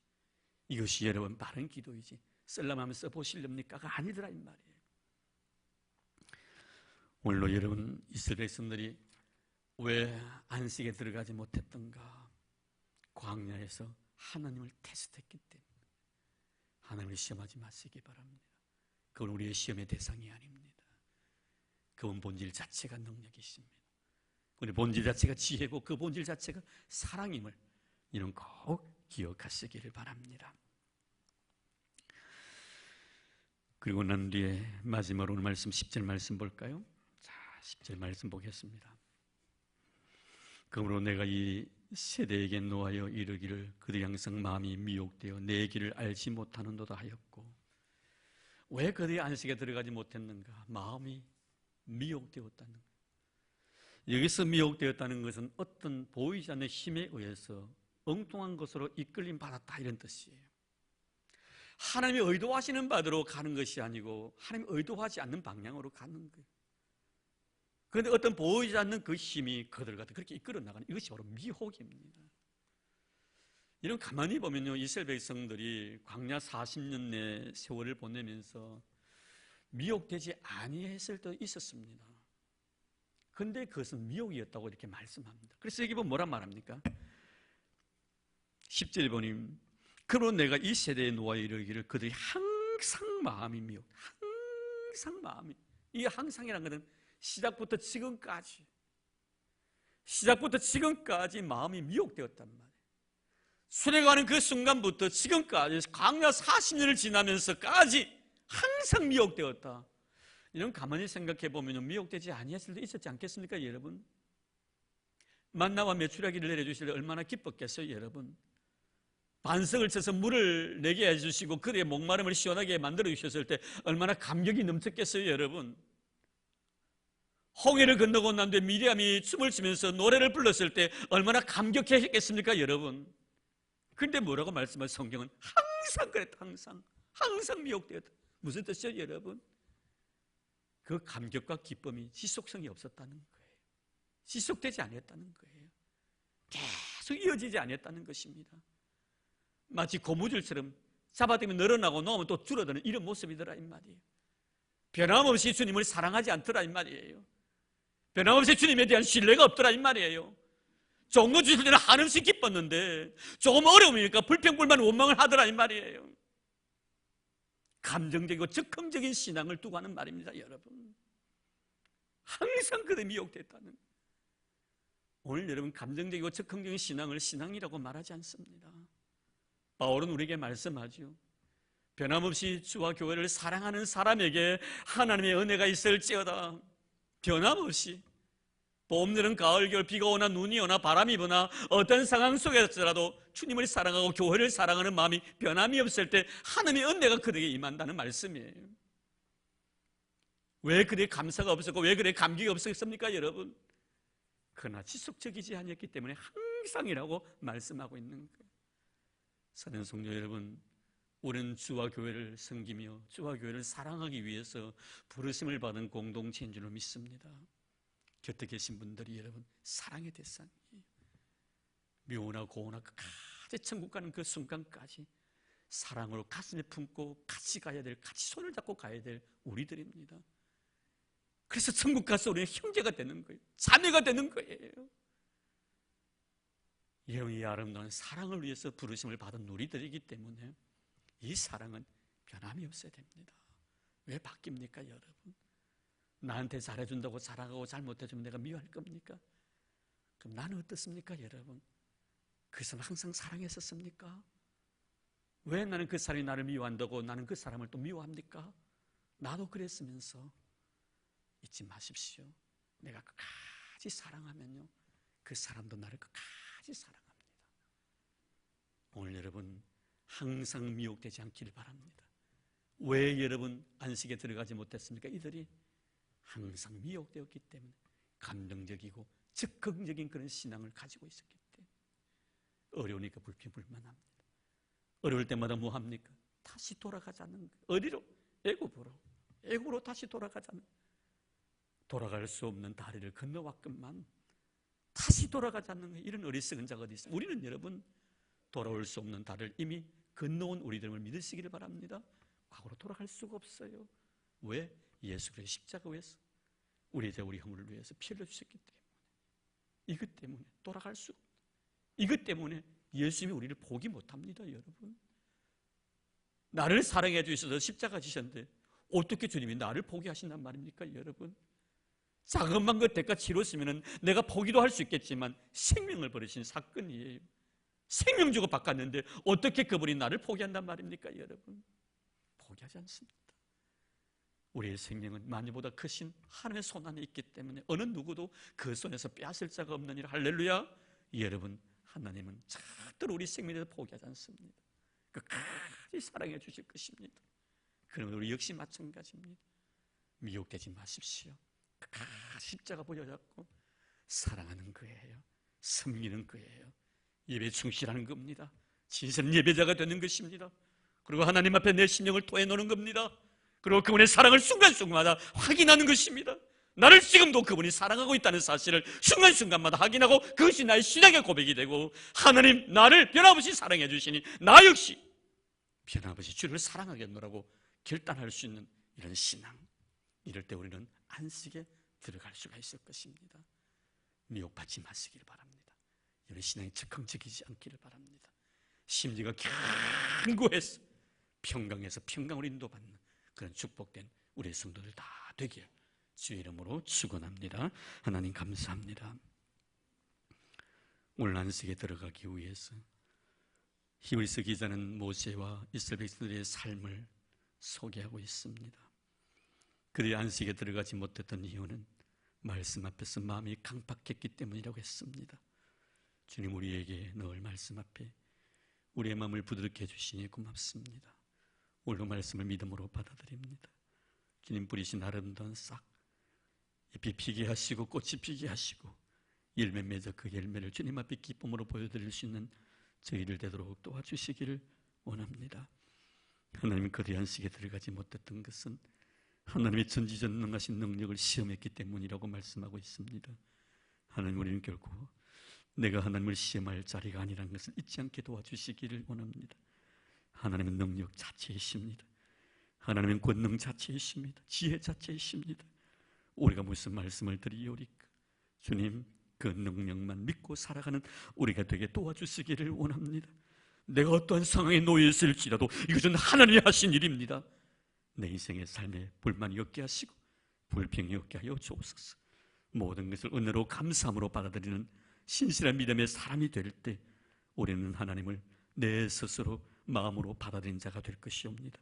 이것이 여러분 바른 기도이지 쓰려면 하면 써보시렵니까가 아니더라 이 말이에요. 오늘로 여러분 이스라엘 백성들이 왜 안식에 들어가지 못했던가? 광야에서 하나님을 테스트했기 때문에. 하나님을 시험하지 마시기 바랍니다. 그건 우리의 시험의 대상이 아닙니다. 그분 본질 자체가 능력이십니다. 우리 본질 자체가 지혜고 그 본질 자체가 사랑임을 이런 꼭 기억하시기를 바랍니다. 그리고 난 뒤에 마지막으로 오늘 말씀 10절 말씀 볼까요? 자, 10절 말씀 보겠습니다. 그러므로 내가 이 세대에게 노하여 이르기를 그들이 항상 마음이 미혹되어 내 길을 알지 못하는도다 하였고. 왜 그들이 안식에 들어가지 못했는가? 마음이 미혹되었다는 거예요. 여기서 미혹되었다는 것은 어떤 보이지 않는 힘에 의해서 엉뚱한 것으로 이끌림 받았다 이런 뜻이에요. 하나님이 의도하시는 바대로 가는 것이 아니고 하나님이 의도하지 않는 방향으로 가는 거예요. 그런데 어떤 보이지 않는 그 힘이 그들을 갖다 그렇게 이끌어 나가는, 이것이 바로 미혹입니다. 이런 가만히 보면요, 이스라엘 백성들이 광야 40년 내 세월을 보내면서 미혹되지 아니했을 때도 있었습니다. 그런데 그것은 미혹이었다고 이렇게 말씀합니다. 그래서 여기 보면 뭐란 말합니까? 10절에 보니 그러므로 내가 이 세대에 노하여 이르기를 그들이 항상 마음이 미혹, 항상 마음이, 이 항상이라는 것은 시작부터 지금까지 마음이 미혹되었단 말이에요. 출애굽하는 그 순간부터 지금까지 광야 40년을 지나면서까지 항상 미혹되었다. 이런 가만히 생각해 보면 미혹되지 아니했을 때 있었지 않겠습니까, 여러분? 만나와 메추라기를 내려주실 때 얼마나 기뻤겠어요, 여러분? 반석을 쳐서 물을 내게 해주시고 그의 목마름을 시원하게 만들어 주셨을 때 얼마나 감격이 넘쳤겠어요, 여러분? 홍해를 건너고 난 뒤에 미리암이 춤을 추면서 노래를 불렀을 때 얼마나 감격했겠습니까, 여러분? 그런데 뭐라고 말씀하신 성경은 항상 그랬다. 항상 미혹되었다. 무슨 뜻이죠, 여러분? 그 감격과 기쁨이 지속성이 없었다는 거예요. 지속되지 않았다는 거예요. 계속 이어지지 않았다는 것입니다. 마치 고무줄처럼 잡아당기면 늘어나고 놓으면 또 줄어드는 이런 모습이더라 이 말이에요. 변함없이 주님을 사랑하지 않더라 이 말이에요. 변함없이 주님에 대한 신뢰가 없더라 이 말이에요. 좋은 거 주실 때는 한없이 기뻤는데 조금 어려우니까 불평불만 원망을 하더라 이 말이에요. 감정적이고 즉흥적인 신앙을 두고 하는 말입니다, 여러분. 항상 그들이 미혹됐다는. 오늘 여러분 감정적이고 즉흥적인 신앙을 신앙이라고 말하지 않습니다. 바울은 우리에게 말씀하죠. 변함없이 주와 교회를 사랑하는 사람에게 하나님의 은혜가 있을지어다. 변함없이 봄, 여름, 가을, 겨울, 비가 오나 눈이 오나 바람이 부나 어떤 상황 속에서라도 주님을 사랑하고 교회를 사랑하는 마음이 변함이 없을 때 하나님의 은혜가 그들에게 임한다는 말씀이에요. 왜 그들의 감사가 없었고 왜 그들의 감격이 없었습니까, 여러분? 그러나 지속적이지 않았기 때문에 항상이라고 말씀하고 있는 거예요. 사랑하는 성도 여러분, 우리는 주와 교회를 섬기며 주와 교회를 사랑하기 위해서 부르심을 받은 공동체인 줄로 믿습니다. 곁에 계신 분들이 여러분 사랑의 대상이에요. 묘나 고나 끝까지 천국 가는 그 순간까지 사랑으로 가슴에 품고 같이 가야 될, 같이 손을 잡고 가야 될 우리들입니다. 그래서 천국 가서 우리는 형제가 되는 거예요. 자매가 되는 거예요. 이 아름다운 사랑을 위해서 부르심을 받은 우리들이기 때문에 이 사랑은 변함이 없어야 됩니다. 왜 바뀝니까, 여러분? 나한테 잘해준다고 사랑하고 잘못해주면 내가 미워할 겁니까? 그럼 나는 어떻습니까, 여러분? 그 사람 항상 사랑했었습니까? 왜 나는 그 사람이 나를 미워한다고 나는 그 사람을 또 미워합니까? 나도 그랬으면서 잊지 마십시오. 내가 끝까지 사랑하면요, 그 사람도 나를 끝까지 사랑합니다. 오늘 여러분 항상 미혹되지 않기를 바랍니다. 왜 여러분 안식에 들어가지 못했습니까? 이들이 항상 미혹되었기 때문에 감정적이고 적극적인 그런 신앙을 가지고 있었기 때문에 어려우니까 불평불만합니다. 어려울 때마다 뭐 합니까? 다시 돌아가자는 거예요. 어디로? 애굽으로 다시 돌아가자는 거예요. 돌아갈 수 없는 다리를 건너왔건만 다시 돌아가자는 거예요. 이런 어리석은 자가 어디 있어요? 우리는 여러분 돌아올 수 없는 다리를 이미 건너온 우리들을 믿으시기를 바랍니다. 과거로 돌아갈 수가 없어요. 왜? 예수 그리스도의 십자가 위에서 우리 형을 위해서 피 흘려주셨기 때문에, 이것 때문에 돌아갈 수 없는, 이것 때문에 예수님이 우리를 포기 못합니다. 여러분, 나를 사랑해 주셔서 십자가 지셨는데 어떻게 주님이 나를 포기하신단 말입니까? 여러분, 자그만 것 대가 치렀으면 내가 포기도 할 수 있겠지만 생명을 버리신 사건이에요. 생명 주고 바꿨는데 어떻게 그분이 나를 포기한단 말입니까? 여러분, 포기하지 않습니다. 우리의 생명은 만유보다 크신 하나님의 손 안에 있기 때문에 어느 누구도 그 손에서 빼앗을 자가 없느니라. 할렐루야. 여러분, 하나님은 절대로 우리 생명에 대해서 포기하지 않습니다. 끝까지 사랑해 주실 것입니다. 그러면 우리 역시 마찬가지입니다. 미혹되지 마십시오. 끝까지 십자가 보여잡고 사랑하는 거예요. 섬기는 거예요. 예배에 충실하는 겁니다. 진실한 예배자가 되는 것입니다. 그리고 하나님 앞에 내 심령을 토해놓는 겁니다. 그리고 그분의 사랑을 순간순간마다 확인하는 것입니다. 나를 지금도 그분이 사랑하고 있다는 사실을 순간순간마다 확인하고 그것이 나의 신앙의 고백이 되고, 하나님 나를 변함없이 사랑해 주시니 나 역시 변함없이 주를 사랑하겠노라고 결단할 수 있는 이런 신앙, 이럴 때 우리는 안식에 들어갈 수가 있을 것입니다. 미혹받지 마시기를 바랍니다. 이런 신앙이 즉흥적이지 않기를 바랍니다. 심지가 견고해서 평강에서 평강으로 인도받는 그런 축복된 우리의 성도들 다 되길 주의 이름으로 축원합니다. 하나님 감사합니다. 오늘 안식에 들어가기 위해서 히브리서 기자는 모세와 이스라엘 백성들의 삶을 소개하고 있습니다. 그들이 안식에 들어가지 못했던 이유는 말씀 앞에서 마음이 강팍했기 때문이라고 했습니다. 주님, 우리에게 늘 말씀 앞에 우리의 마음을 부드럽게 해주시니 고맙습니다. 오늘도 말씀을 믿음으로 받아들입니다. 주님 뿌리신 아름다운 싹, 잎이 피게 하시고 꽃이 피게 하시고 열매 맺어 그 열매를 주님 앞에 기쁨으로 보여드릴 수 있는 저희들 되도록 도와주시기를 원합니다. 하나님, 그리 안식에 들어가지 못했던 것은 하나님의 전지전능하신 능력을 시험했기 때문이라고 말씀하고 있습니다. 하나님, 우리는 결코 내가 하나님을 시험할 자리가 아니라는 것을 잊지 않게 도와주시기를 원합니다. 하나님은 능력 자체이십니다. 하나님은 권능 자체이십니다. 지혜 자체이십니다. 우리가 무슨 말씀을 드리오리까? 주님, 그 능력만 믿고 살아가는 우리가 되게 도와주시기를 원합니다. 내가 어떠한 상황에 놓여 있을지라도 이것은 하나님이 하신 일입니다. 내 인생의 삶에 불만이 없게 하시고 불평이 없게 하여 주옵소서. 모든 것을 은혜로 감사함으로 받아들이는 신실한 믿음의 사람이 될 때 우리는 하나님을 내 스스로 마음으로 받아들인 자가 될 것이옵니다.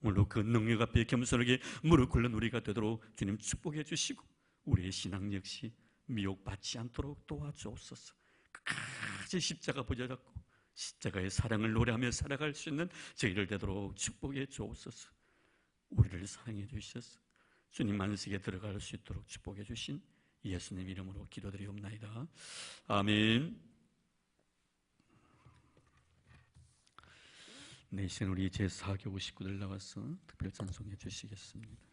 오늘도 그 능력 앞에 겸손하게 무릎 꿇는 우리가 되도록 주님 축복해 주시고 우리의 신앙 역시 미혹받지 않도록 도와주옵소서. 끝까지 십자가 붙잡고 십자가의 사랑을 노래하며 살아갈 수 있는 저희를 되도록 축복해 주옵소서. 우리를 사랑해 주셔서 주님 안식에 들어갈 수 있도록 축복해 주신 예수님 이름으로 기도드리옵나이다. 아멘. 네, 이제 우리 제4교 59들 나와서 특별 찬송해 주시겠습니다.